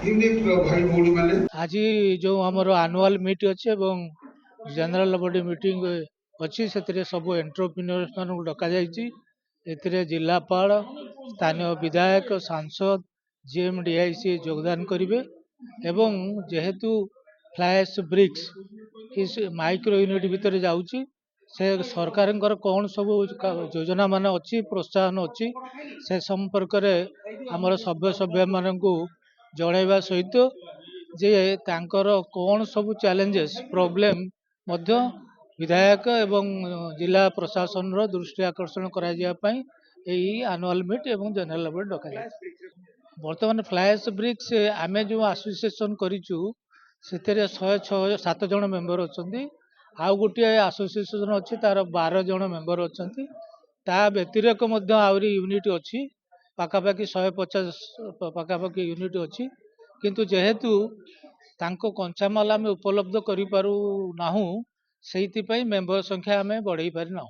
Unit भाई भौणी मैंने आज जो आमर आनुआल मीट अच्छे जनरल बॉडी मीटिंग अच्छी से सब एंटरप्रेन्योर्स मान डक जिलापाल स्थानीय विधायक सांसद जीएमडीआईसी योगदान करेंगे एवं जेहेतु फ्लैश ब्रिक्स इस माइक्रो यूनिट भितर जाऊँगी से सरकार कौन सब योजना मान अच्छी प्रोत्साहन अच्छी से संपर्क में आमर सभ्य सभ्य मानू जनवा सहित जे तांकर कौन सब चैलेंजेस प्रॉब्लम मध्य विधायक एवं जिला प्रशासन रो दृष्टि आकर्षण करा आनुअल मीट एवं जनरल बॉडी डका जाए। बर्तमान फ्लैश ब्रिक्स आमे जो एसोसिएशन करिचु से 107 जन मेंबर अच्छा आउ गोटे एसोसिएशन अच्छी तार 12 जन मेंबर अच्छा ता व्यतिरेक आहरी यूनिट अच्छी पाखापाखि 150 पाखापाखि यूनिट अच्छी किंतु जेहेतु तांको कंचामाल आम उपलब्ध करूँ से मेंबर संख्या आम बढ़ई पारि ना।